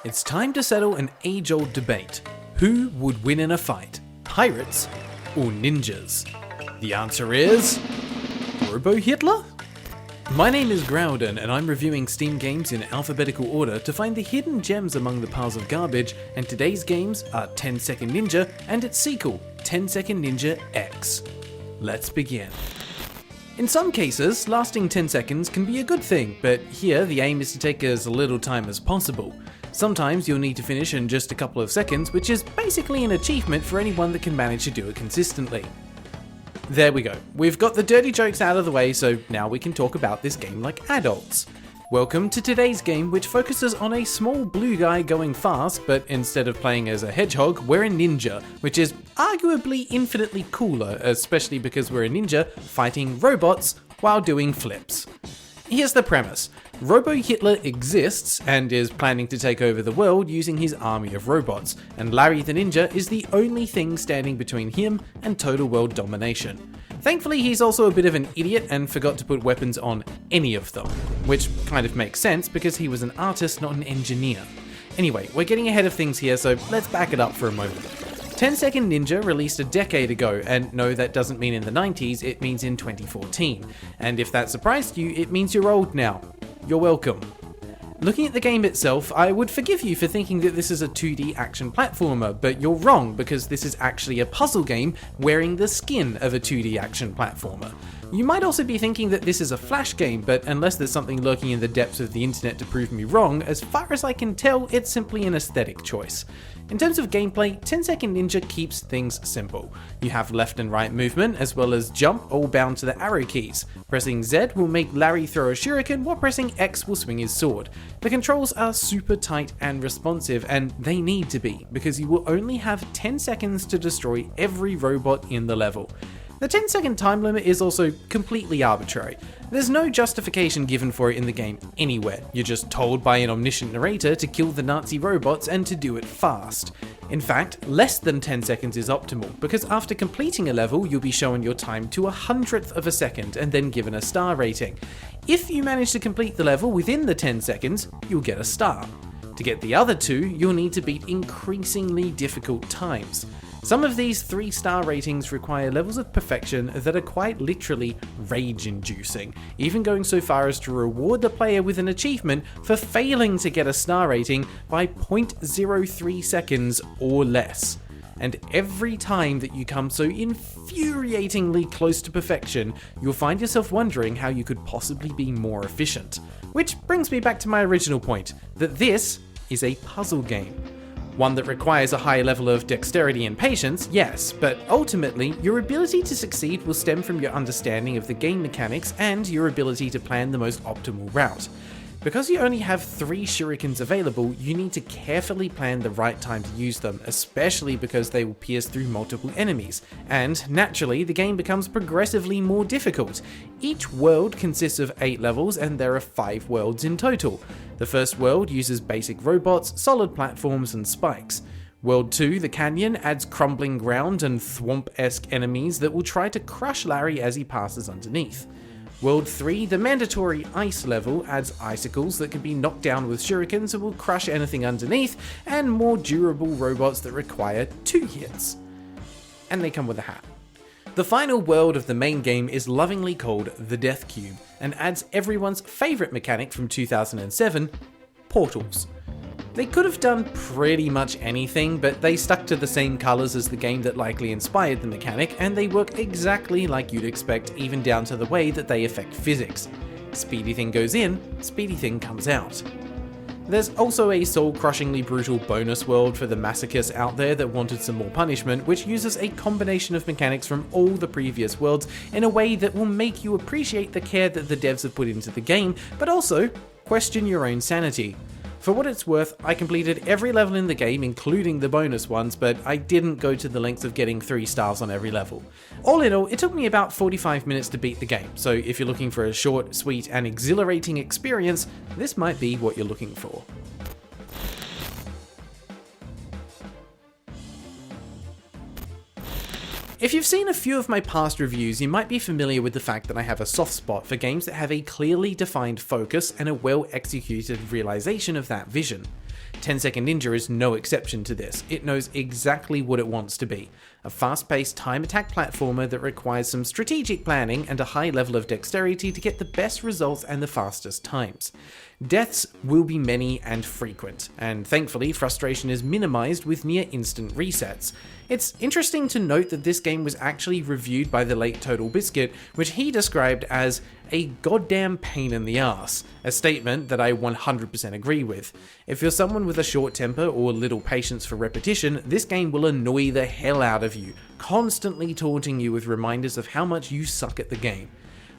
It's time to settle an age-old debate. Who would win in a fight? Pirates or ninjas? The answer is... Robo-Hitler? My name is Graeldon and I'm reviewing Steam games in alphabetical order to find the hidden gems among the piles of garbage, and today's games are 10 Second Ninja and its sequel, 10 Second Ninja X. Let's begin. In some cases, lasting 10 seconds can be a good thing, but here the aim is to take as little time as possible. Sometimes you'll need to finish in just a couple of seconds, which is basically an achievement for anyone that can manage to do it consistently. There we go. We've got the dirty jokes out of the way, so now we can talk about this game like adults. Welcome to today's game, which focuses on a small blue guy going fast, but instead of playing as a hedgehog, we're a ninja, which is arguably infinitely cooler, especially because we're a ninja fighting robots while doing flips. Here's the premise. Robo-Hitler exists and is planning to take over the world using his army of robots, and Larry the Ninja is the only thing standing between him and total world domination. Thankfully, he's also a bit of an idiot and forgot to put weapons on any of them, which kind of makes sense because he was an artist, not an engineer. Anyway, we're getting ahead of things here, so let's back it up for a moment. 10 Second Ninja released a decade ago, and no, that doesn't mean in the 90s, it means in 2014. And if that surprised you, it means you're old now. You're welcome. Looking at the game itself, I would forgive you for thinking that this is a 2D action platformer, but you're wrong because this is actually a puzzle game wearing the skin of a 2D action platformer. You might also be thinking that this is a flash game, but unless there's something lurking in the depths of the internet to prove me wrong, as far as I can tell, it's simply an aesthetic choice. In terms of gameplay, 10 Second Ninja keeps things simple. You have left and right movement, as well as jump, all bound to the arrow keys. Pressing Z will make Larry throw a shuriken, while pressing X will swing his sword. The controls are super tight and responsive, and they need to be, because you will only have 10 seconds to destroy every robot in the level. The 10-second time limit is also completely arbitrary. There's no justification given for it in the game anywhere. You're just told by an omniscient narrator to kill the Nazi robots and to do it fast. In fact, less than 10 seconds is optimal, because after completing a level, you'll be shown your time to 100th of a second and then given a star rating. If you manage to complete the level within the 10 seconds, you'll get a star. To get the other two, you'll need to beat increasingly difficult times. Some of these 3-star ratings require levels of perfection that are quite literally rage-inducing, even going so far as to reward the player with an achievement for failing to get a star rating by 0.03 seconds or less. And every time that you come so infuriatingly close to perfection, you'll find yourself wondering how you could possibly be more efficient. Which brings me back to my original point, that this is a puzzle game. One that requires a high level of dexterity and patience, yes, but ultimately, your ability to succeed will stem from your understanding of the game mechanics and your ability to plan the most optimal route. Because you only have 3 shurikens available, you need to carefully plan the right time to use them, especially because they will pierce through multiple enemies, and naturally the game becomes progressively more difficult. Each world consists of 8 levels and there are 5 worlds in total. The first world uses basic robots, solid platforms and spikes. World 2, the canyon, adds crumbling ground and thwomp-esque enemies that will try to crush Larry as he passes underneath. World 3, the mandatory ice level, adds icicles that can be knocked down with shurikens and will crush anything underneath, and more durable robots that require 2 hits. And they come with a hat. The final world of the main game is lovingly called the Death Cube, and adds everyone's favourite mechanic from 2007, portals. They could have done pretty much anything, but they stuck to the same colours as the game that likely inspired the mechanic, and they work exactly like you'd expect, even down to the way that they affect physics. Speedy thing goes in, speedy thing comes out. There's also a soul-crushingly brutal bonus world for the masochists out there that wanted some more punishment, which uses a combination of mechanics from all the previous worlds in a way that will make you appreciate the care that the devs have put into the game, but also question your own sanity. For what it's worth, I completed every level in the game, including the bonus ones, but I didn't go to the lengths of getting 3 stars on every level. All in all, it took me about 45 minutes to beat the game, so if you're looking for a short, sweet, and exhilarating experience, this might be what you're looking for. If you've seen a few of my past reviews, you might be familiar with the fact that I have a soft spot for games that have a clearly defined focus and a well-executed realization of that vision. 10 Second Ninja is no exception to this. It knows exactly what it wants to be. A fast-paced time attack platformer that requires some strategic planning and a high level of dexterity to get the best results and the fastest times. Deaths will be many and frequent, and thankfully frustration is minimized with near instant resets. It's interesting to note that this game was actually reviewed by the late Total Biscuit, which he described as a goddamn pain in the ass, a statement that I 100% agree with. If you're someone with a short temper or little patience for repetition, this game will annoy the hell out of you, constantly taunting you with reminders of how much you suck at the game.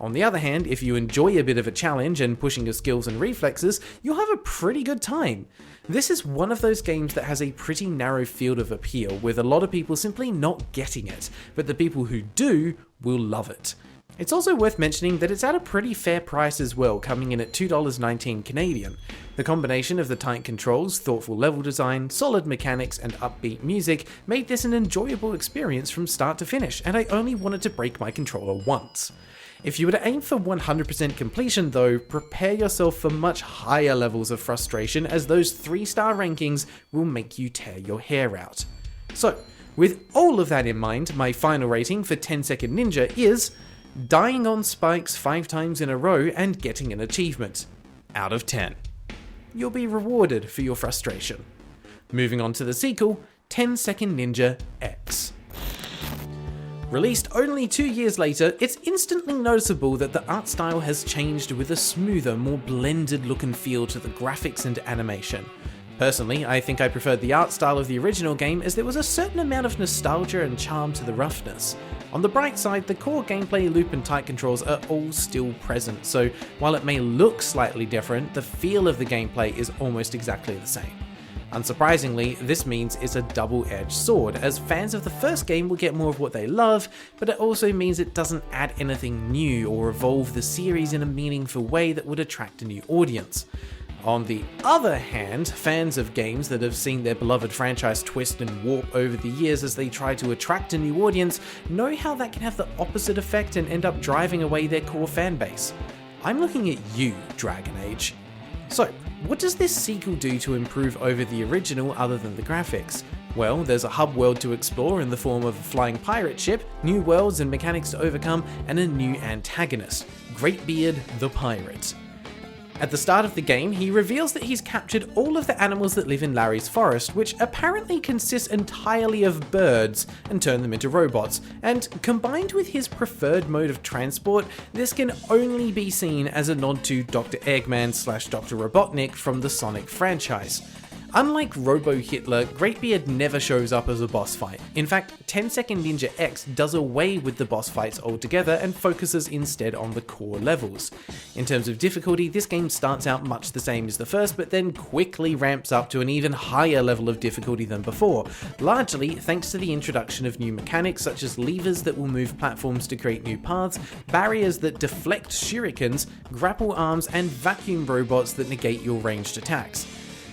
On the other hand, if you enjoy a bit of a challenge and pushing your skills and reflexes, you'll have a pretty good time. This is one of those games that has a pretty narrow field of appeal, with a lot of people simply not getting it, but the people who do will love it. It's also worth mentioning that it's at a pretty fair price as well, coming in at $2.19 Canadian. The combination of the tight controls, thoughtful level design, solid mechanics, and upbeat music made this an enjoyable experience from start to finish, and I only wanted to break my controller once. If you were to aim for 100% completion though, prepare yourself for much higher levels of frustration, as those 3-star rankings will make you tear your hair out. So, with all of that in mind, my final rating for 10 Second Ninja is dying on spikes 5 times in a row and getting an achievement. Out of 10. You'll be rewarded for your frustration. Moving on to the sequel, 10 Second Ninja X. Released only 2 years later, it's instantly noticeable that the art style has changed with a smoother, more blended look and feel to the graphics and animation. Personally, I think I preferred the art style of the original game, as there was a certain amount of nostalgia and charm to the roughness. On the bright side, the core gameplay loop and tight controls are all still present, so while it may look slightly different, the feel of the gameplay is almost exactly the same. Unsurprisingly, this means it's a double-edged sword, as fans of the first game will get more of what they love, but it also means it doesn't add anything new or evolve the series in a meaningful way that would attract a new audience. On the other hand, fans of games that have seen their beloved franchise twist and warp over the years as they try to attract a new audience know how that can have the opposite effect and end up driving away their core fanbase. I'm looking at you, Dragon Age. So, what does this sequel do to improve over the original other than the graphics? Well, there's a hub world to explore in the form of a flying pirate ship, new worlds and mechanics to overcome, and a new antagonist, Greatbeard the Pirate. At the start of the game, he reveals that he's captured all of the animals that live in Larry's forest, which apparently consists entirely of birds, and turned them into robots, and combined with his preferred mode of transport, this can only be seen as a nod to Dr. Eggman / Dr. Robotnik from the Sonic franchise. Unlike Robo-Hitler, Greatbeard never shows up as a boss fight. In fact, 10 Second Ninja X does away with the boss fights altogether and focuses instead on the core levels. In terms of difficulty, this game starts out much the same as the first, but then quickly ramps up to an even higher level of difficulty than before, largely thanks to the introduction of new mechanics such as levers that will move platforms to create new paths, barriers that deflect shurikens, grapple arms, and vacuum robots that negate your ranged attacks.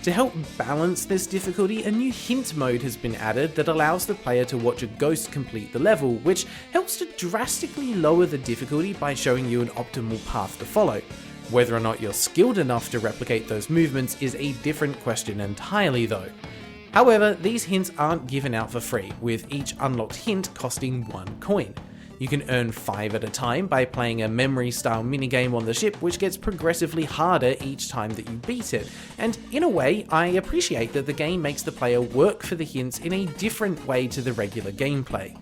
To help balance this difficulty, a new hint mode has been added that allows the player to watch a ghost complete the level, which helps to drastically lower the difficulty by showing you an optimal path to follow. Whether or not you're skilled enough to replicate those movements is a different question entirely though. However, these hints aren't given out for free, with each unlocked hint costing 1 coin. You can earn 5 at a time by playing a memory-style minigame on the ship, which gets progressively harder each time that you beat it. And in a way, I appreciate that the game makes the player work for the hints in a different way to the regular gameplay.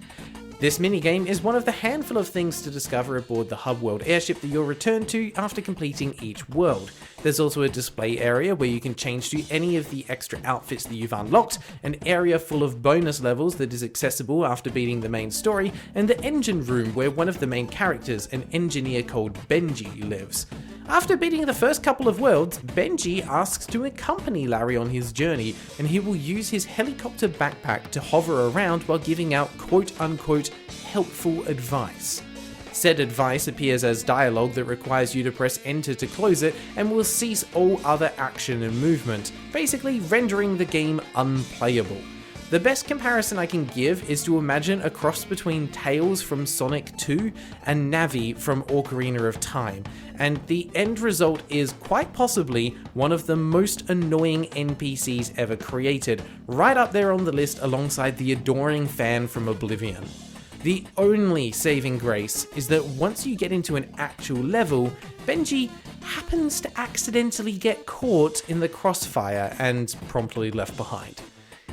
This minigame is one of the handful of things to discover aboard the hub world airship that you'll return to after completing each world. There's also a display area where you can change to any of the extra outfits that you've unlocked, an area full of bonus levels that is accessible after beating the main story, and the engine room where one of the main characters, an engineer called Benji, lives. After beating the first couple of worlds, Benji asks to accompany Larry on his journey, and he will use his helicopter backpack to hover around while giving out quote-unquote helpful advice. Said advice appears as dialogue that requires you to press enter to close it and will cease all other action and movement, basically rendering the game unplayable. The best comparison I can give is to imagine a cross between Tails from Sonic 2 and Navi from Ocarina of Time, and the end result is quite possibly one of the most annoying NPCs ever created, right up there on the list alongside the adoring fan from Oblivion. The only saving grace is that once you get into an actual level, Benji happens to accidentally get caught in the crossfire and promptly left behind.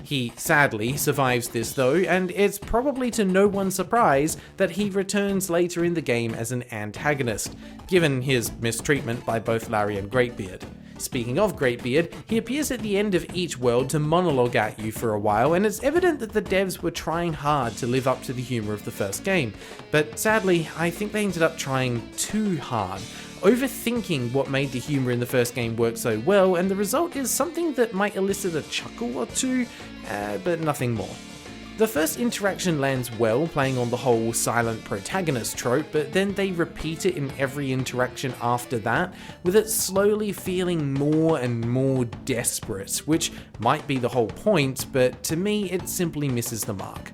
He sadly survives this though, and it's probably to no one's surprise that he returns later in the game as an antagonist, given his mistreatment by both Larry and Greatbeard. Speaking of Greatbeard, he appears at the end of each world to monologue at you for a while, and it's evident that the devs were trying hard to live up to the humour of the first game, but sadly, I think they ended up trying too hard, overthinking what made the humour in the first game work so well, and the result is something that might elicit a chuckle or two, but nothing more. The first interaction lands well, playing on the whole silent protagonist trope, but then they repeat it in every interaction after that, with it slowly feeling more and more desperate, which might be the whole point, but to me it simply misses the mark.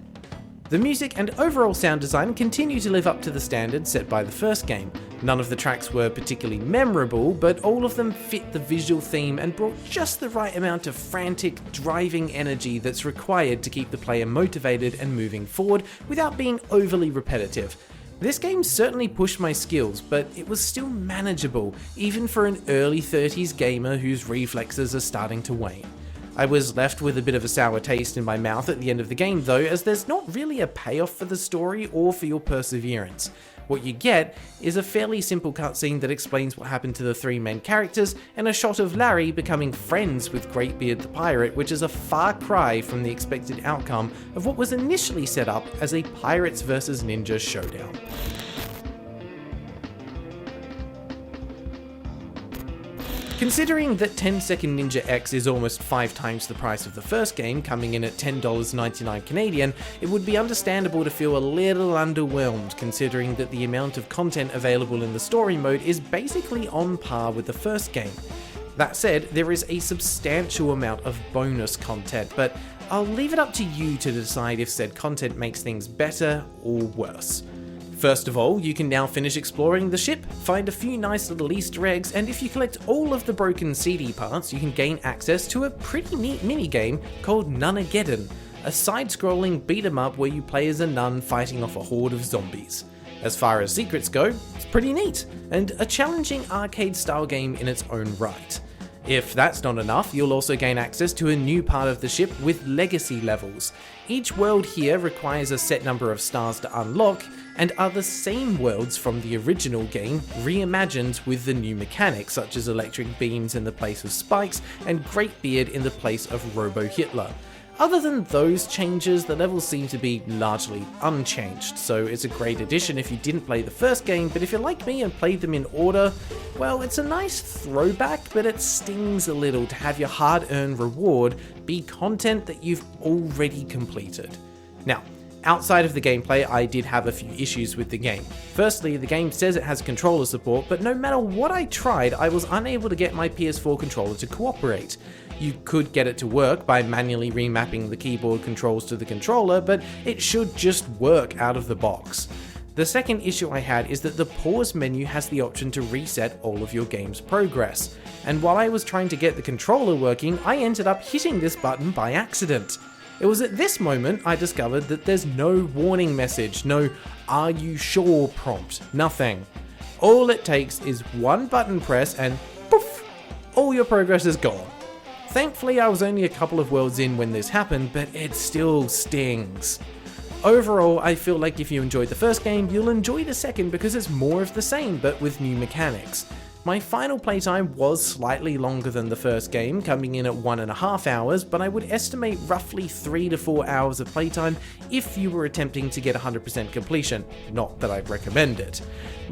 The music and overall sound design continue to live up to the standards set by the first game. None of the tracks were particularly memorable, but all of them fit the visual theme and brought just the right amount of frantic, driving energy that's required to keep the player motivated and moving forward without being overly repetitive. This game certainly pushed my skills, but it was still manageable, even for an early 30s gamer whose reflexes are starting to wane. I was left with a bit of a sour taste in my mouth at the end of the game though, as there's not really a payoff for the story or for your perseverance. What you get is a fairly simple cutscene that explains what happened to the three main characters, and a shot of Larry becoming friends with Greatbeard the pirate, which is a far cry from the expected outcome of what was initially set up as a pirates vs ninja showdown. Considering that 10-Second Ninja X is almost 5 times the price of the first game, coming in at $10.99 Canadian, it would be understandable to feel a little underwhelmed considering that the amount of content available in the story mode is basically on par with the first game. That said, there is a substantial amount of bonus content, but I'll leave it up to you to decide if said content makes things better or worse. First of all, you can now finish exploring the ship, find a few nice little Easter eggs, and if you collect all of the broken CD parts, you can gain access to a pretty neat minigame called Nunageddon, a side-scrolling beat-em-up where you play as a nun fighting off a horde of zombies. As far as secrets go, it's pretty neat, and a challenging arcade-style game in its own right. If that's not enough, you'll also gain access to a new part of the ship with legacy levels. Each world here requires a set number of stars to unlock, and are the same worlds from the original game, reimagined with the new mechanics such as electric beams in the place of spikes and Greatbeard in the place of Robo-Hitler. Other than those changes, the levels seem to be largely unchanged, so it's a great addition if you didn't play the first game, but if you're like me and played them in order, well, it's a nice throwback, but it stings a little to have your hard-earned reward be content that you've already completed. Now, outside of the gameplay, I did have a few issues with the game. Firstly, the game says it has controller support, but no matter what I tried, I was unable to get my PS4 controller to cooperate. You could get it to work by manually remapping the keyboard controls to the controller, but it should just work out of the box. The second issue I had is that the pause menu has the option to reset all of your game's progress, and while I was trying to get the controller working, I ended up hitting this button by accident. It was at this moment I discovered that there's no warning message, no "Are you sure" prompt, nothing. All it takes is one button press and poof, all your progress is gone. Thankfully I was only a couple of worlds in when this happened, but it still stings. Overall, I feel like if you enjoyed the first game, you'll enjoy the second because it's more of the same but with new mechanics. My final playtime was slightly longer than the first game, coming in at 1.5 hours, but I would estimate roughly 3 to 4 hours of playtime if you were attempting to get 100% completion, not that I'd recommend it.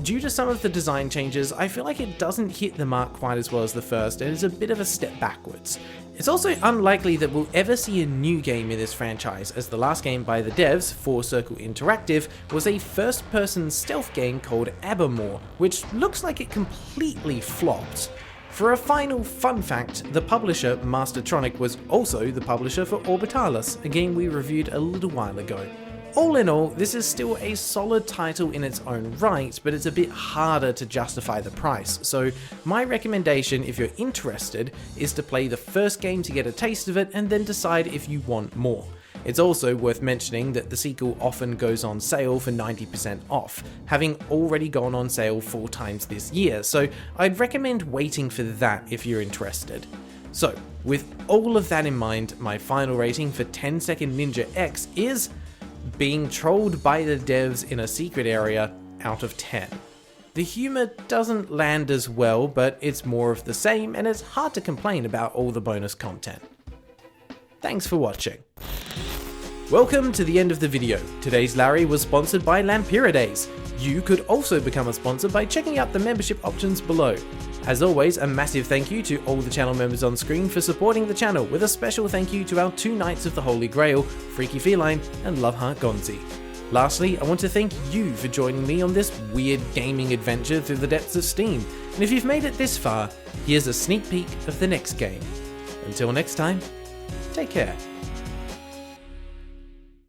Due to some of the design changes, I feel like it doesn't hit the mark quite as well as the first and is a bit of a step backwards. It's also unlikely that we'll ever see a new game in this franchise, as the last game by the devs, 4 Circle Interactive, was a first-person stealth game called Abermore, which looks like it completely flopped. For a final fun fact, the publisher Mastertronic was also the publisher for Orbitalis, a game we reviewed a little while ago. All in all, this is still a solid title in its own right, but it's a bit harder to justify the price, so my recommendation if you're interested is to play the first game to get a taste of it and then decide if you want more. It's also worth mentioning that the sequel often goes on sale for 90% off, having already gone on sale 4 times this year, so I'd recommend waiting for that if you're interested. So, with all of that in mind, my final rating for 10 Second Ninja X is being trolled by the devs in a secret area out of 10. The humour doesn't land as well, but it's more of the same and it's hard to complain about all the bonus content. Thanks for watching. Welcome to the end of the video. Today's Larry was sponsored by Lampyridays. You could also become a sponsor by checking out the membership options below. As always, a massive thank you to all the channel members on screen for supporting the channel, with a special thank you to our 2 Knights of the Holy Grail, Freaky Feline and Loveheart Gonzi. Lastly, I want to thank you for joining me on this weird gaming adventure through the depths of Steam, and if you've made it this far, here's a sneak peek of the next game. Until next time, take care.